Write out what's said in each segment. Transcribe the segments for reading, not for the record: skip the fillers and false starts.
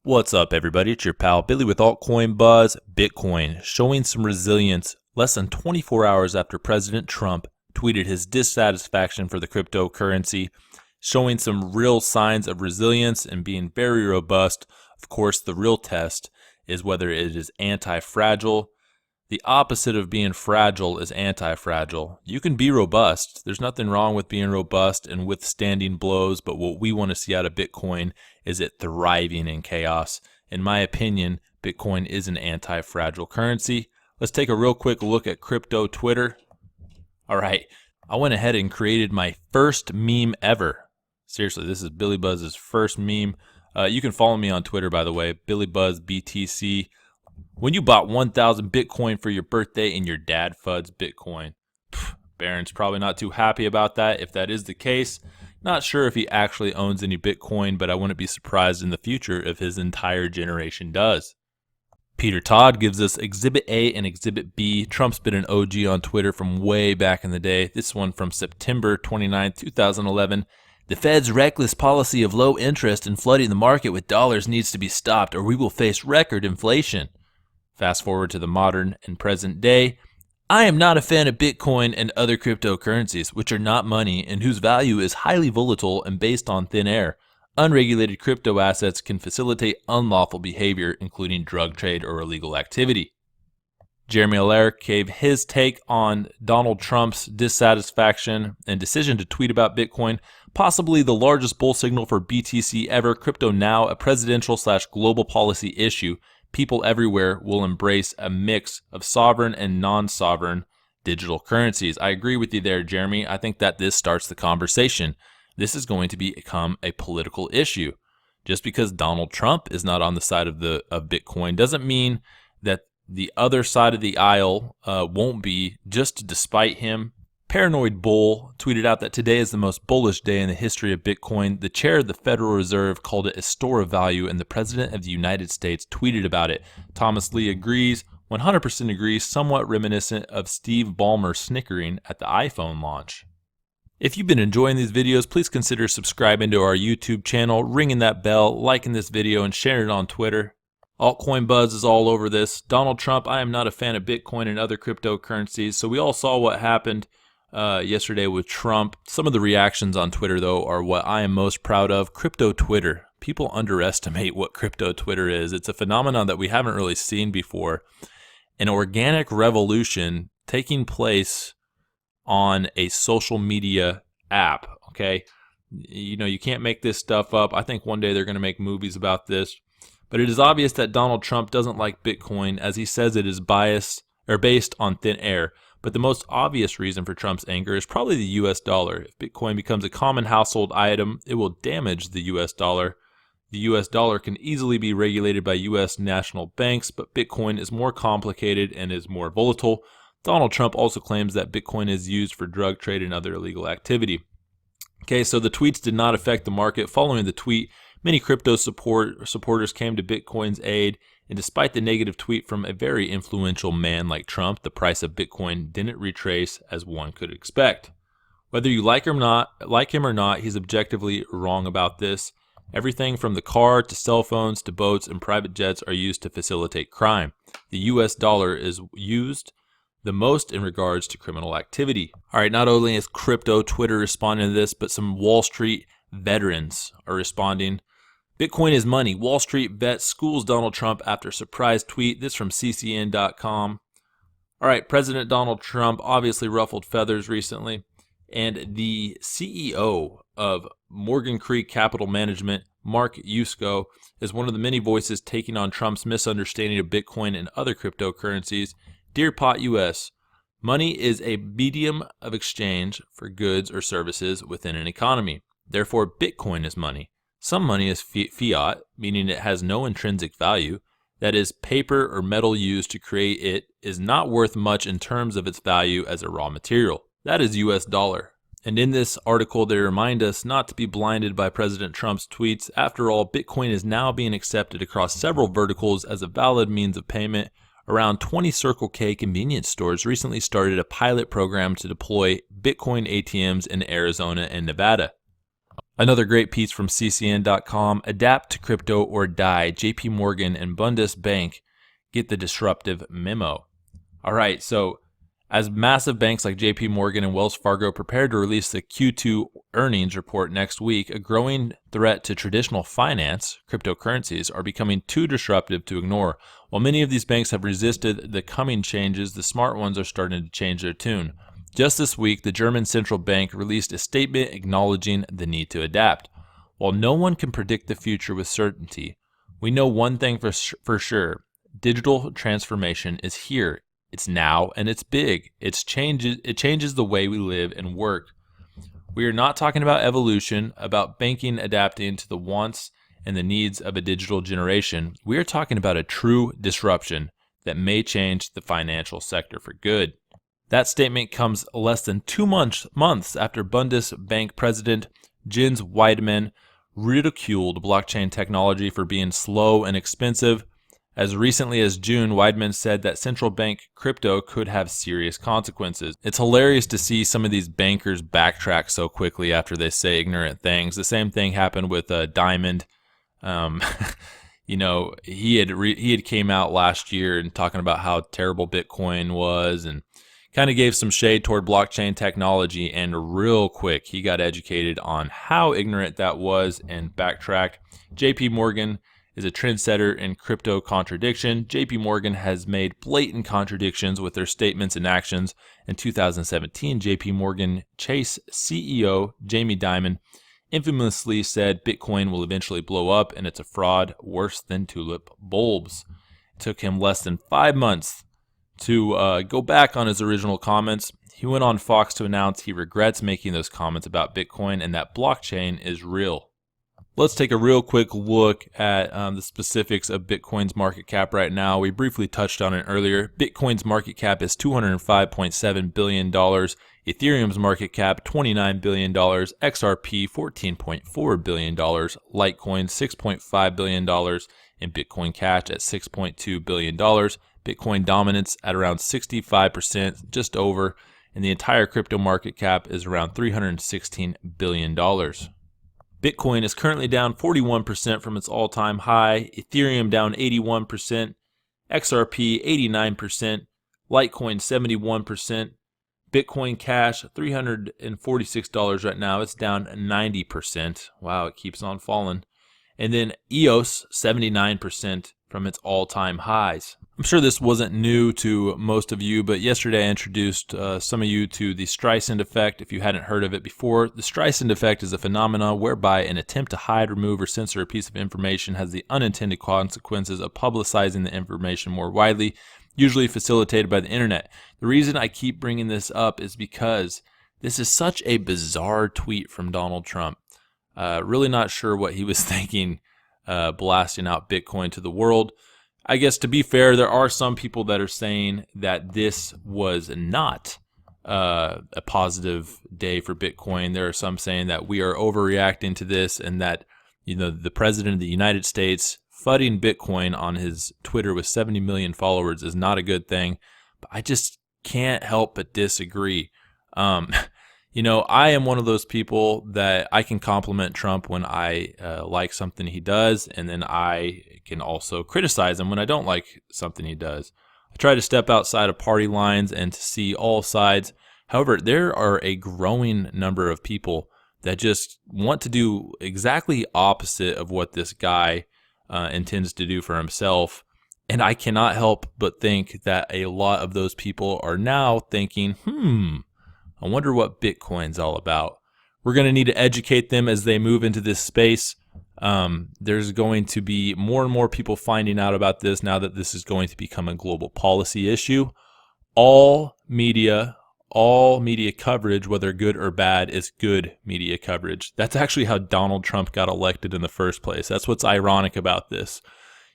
What's up, everybody? It's your pal Billy with Altcoin Buzz. Bitcoin showing some resilience less than 24 hours after President Trump tweeted his dissatisfaction for the cryptocurrency, showing some real signs of resilience and being very robust. Of course, the real test is whether it is anti-fragile. The opposite of being fragile is anti-fragile. You can be robust. There's nothing wrong with being robust and withstanding blows, but what we want to see out of Bitcoin is it thriving in chaos. In my opinion, Bitcoin is an anti-fragile currency. Let's take a real quick look at crypto Twitter. All right, I went ahead and created my first meme ever. Seriously, this is Billy Buzz's first meme. You can follow me on Twitter, by the way, BillyBuzzBTC. When you bought 1,000 Bitcoin for your birthday and your dad fuds Bitcoin. Barron's probably not too happy about that. If that is the case, not sure if he actually owns any Bitcoin, but I wouldn't be surprised in the future if his entire generation does. Peter Todd gives us Exhibit A and Exhibit B. Trump's been an OG on Twitter from way back in the day. This one from September 29, 2011. The Fed's reckless policy of low interest and flooding the market with dollars needs to be stopped, or we will face record inflation. Fast forward to the modern and present day. I am not a fan of Bitcoin and other cryptocurrencies, which are not money and whose value is highly volatile and based on thin air. Unregulated crypto assets can facilitate unlawful behavior, including drug trade or illegal activity. Jeremy Allaire gave his take on Donald Trump's dissatisfaction and decision to tweet about Bitcoin, possibly the largest bull signal for BTC ever. Crypto now a presidential/global policy issue. People everywhere will embrace a mix of sovereign and non-sovereign digital currencies. I agree with you there, Jeremy. I think that this starts the conversation. This is going to become a political issue. Just because Donald Trump is not on the side of Bitcoin doesn't mean that the other side of the aisle won't be, just despite him. Paranoid Bull tweeted out that today is the most bullish day in the history of Bitcoin. The chair of the Federal Reserve called it a store of value, and the President of the United States tweeted about it. Thomas Lee agrees, 100% agrees, somewhat reminiscent of Steve Ballmer snickering at the iPhone launch. If you've been enjoying these videos, please consider subscribing to our YouTube channel, ringing that bell, liking this video, and sharing it on Twitter. Altcoin Buzz is all over this. Donald Trump, I am not a fan of Bitcoin and other cryptocurrencies, so we all saw what happened yesterday with Trump. Some of the reactions on Twitter, though, are what I am most proud of. Crypto Twitter. People underestimate what crypto Twitter is. It's a phenomenon that we haven't really seen before. An organic revolution taking place on a social media app, okay? You know, you can't make this stuff up. I think one day they're going to make movies about this. But it is obvious that Donald Trump doesn't like Bitcoin, as he says it is biased or based on thin air. But the most obvious reason for Trump's anger is probably the US dollar. If Bitcoin becomes a common household item, it will damage the US dollar. The US dollar can easily be regulated by US national banks, but Bitcoin is more complicated and is more volatile. Donald Trump also claims that Bitcoin is used for drug trade and other illegal activity. Okay, so the tweets did not affect the market. Following the tweet, many crypto supporters came to Bitcoin's aid, and despite the negative tweet from a very influential man like Trump, the price of Bitcoin didn't retrace as one could expect. Whether you like him or not, he's objectively wrong about this. Everything from the car to cell phones to boats and private jets are used to facilitate crime. The US dollar is used the most in regards to criminal activity. All right, not only is crypto Twitter responding to this, but some Wall Street veterans are responding. Bitcoin is money. Wall Street vet schools Donald Trump after surprise tweet. This from ccn.com. All right, President Donald Trump obviously ruffled feathers recently, and the CEO of Morgan Creek Capital Management, Mark Yusko, is one of the many voices taking on Trump's misunderstanding of Bitcoin and other cryptocurrencies. Dear Pot US, money is a medium of exchange for goods or services within an economy. Therefore, Bitcoin is money. Some money is fiat, meaning it has no intrinsic value. That is, paper or metal used to create it is not worth much in terms of its value as a raw material. That is US dollar. And in this article, they remind us not to be blinded by President Trump's tweets. After all, Bitcoin is now being accepted across several verticals as a valid means of payment. Around 20 Circle K convenience stores recently started a pilot program to deploy Bitcoin ATMs in Arizona and Nevada. Another great piece from ccn.com, adapt to crypto or die. JP Morgan and Bundesbank get the disruptive memo. All right, so as massive banks like JP Morgan and Wells Fargo prepare to release the Q2 earnings report next week, a growing threat to traditional finance, cryptocurrencies, are becoming too disruptive to ignore. While many of these banks have resisted the coming changes, the smart ones are starting to change their tune. Just this week, the German central bank released a statement acknowledging the need to adapt. While no one can predict the future with certainty, we know one thing for sure. Digital transformation is here. It's now and it's big. It changes the way we live and work. We are not talking about evolution, about banking adapting to the wants and the needs of a digital generation. We are talking about a true disruption that may change the financial sector for good. That statement comes less than 2 months after Bundesbank President Jens Weidmann ridiculed blockchain technology for being slow and expensive. As recently as June, Weidmann said that central bank crypto could have serious consequences. It's hilarious to see some of these bankers backtrack so quickly after they say ignorant things. The same thing happened with Diamond. You know, he had came out last year and talking about how terrible Bitcoin was and kind of gave some shade toward blockchain technology, and real quick he got educated on how ignorant that was and backtracked. JP Morgan is a trendsetter in crypto contradiction. JP Morgan has made blatant contradictions with their statements and actions. In 2017, JP Morgan Chase CEO Jamie Dimon infamously said Bitcoin will eventually blow up and it's a fraud worse than tulip bulbs. It took him less than 5 months to go back on his original comments. He went on Fox to announce he regrets making those comments about Bitcoin and that blockchain is real. Let's take a real quick look at the specifics of Bitcoin's market cap right now. We briefly touched on it earlier. Bitcoin's market cap is $205.7 billion. Ethereum's market cap, $29 billion. XRP, $14.4 billion. Litecoin, $6.5 billion. And Bitcoin Cash at $6.2 billion. Bitcoin dominance at around 65%, just over. And the entire crypto market cap is around $316 billion. Bitcoin is currently down 41% from its all-time high, Ethereum down 81%, XRP 89%, Litecoin 71%, Bitcoin Cash $346 right now, it's down 90%. Wow, it keeps on falling. And then EOS 79% from its all-time highs. I'm sure this wasn't new to most of you, but yesterday I introduced some of you to the Streisand effect. If you hadn't heard of it before, the Streisand effect is a phenomenon whereby an attempt to hide, remove, or censor a piece of information has the unintended consequences of publicizing the information more widely, usually facilitated by the internet. The reason I keep bringing this up is because this is such a bizarre tweet from Donald Trump. Really not sure what he was thinking, blasting out Bitcoin to the world. I guess to be fair, there are some people that are saying that this was not a positive day for Bitcoin. There are some saying that we are overreacting to this and that, you know, the president of the United States fudding Bitcoin on his Twitter with 70 million followers is not a good thing. But I just can't help but disagree. You know, I am one of those people that I can compliment Trump when I like something he does, and then I can also criticize him when I don't like something he does. I try to step outside of party lines and to see all sides. However, there are a growing number of people that just want to do exactly opposite of what this guy intends to do for himself. And I cannot help but think that a lot of those people are now thinking, I wonder what Bitcoin's all about. We're going to need to educate them as they move into this space. There's going to be more and more people finding out about this now that this is going to become a global policy issue. All media coverage, whether good or bad, is good media coverage. That's actually how Donald Trump got elected in the first place. That's what's ironic about this.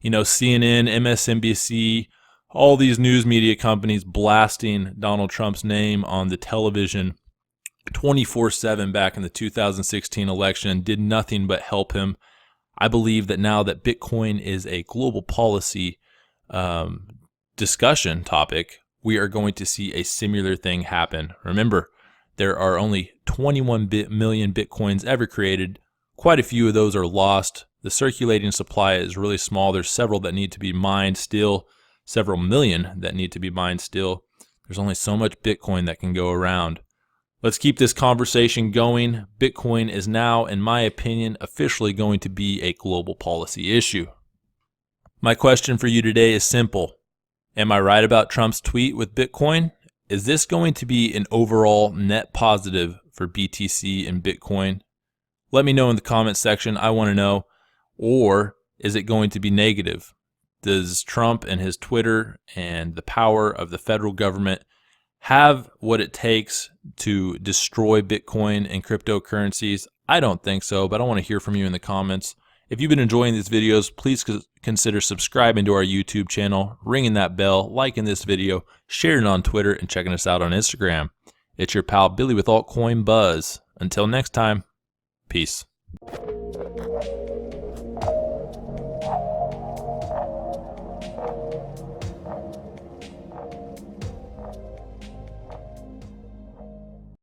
You know, CNN, MSNBC, all these news media companies blasting Donald Trump's name on the television 24/7 back in the 2016 election did nothing but help him. I believe that now that Bitcoin is a global policy discussion topic, we are going to see a similar thing happen. Remember, there are only 21 million Bitcoins ever created. Quite a few of those are lost. The circulating supply is really small. There's several that need to be mined still, several million that need to be mined still. There's only so much Bitcoin that can go around. Let's keep this conversation going. Bitcoin is now, in my opinion, officially going to be a global policy issue. My question for you today is simple. Am I right about Trump's tweet with Bitcoin? Is this going to be an overall net positive for BTC and Bitcoin? Let me know in the comments section. I want to know. Or is it going to be negative? Does Trump and his Twitter and the power of the federal government have what it takes to destroy Bitcoin and cryptocurrencies? I don't think so, but I want to hear from you in the comments. If you've been enjoying these videos, please consider subscribing to our YouTube channel, ringing that bell, liking this video, sharing it on Twitter, and checking us out on Instagram. It's your pal Billy with Altcoin Buzz. Until next time, peace.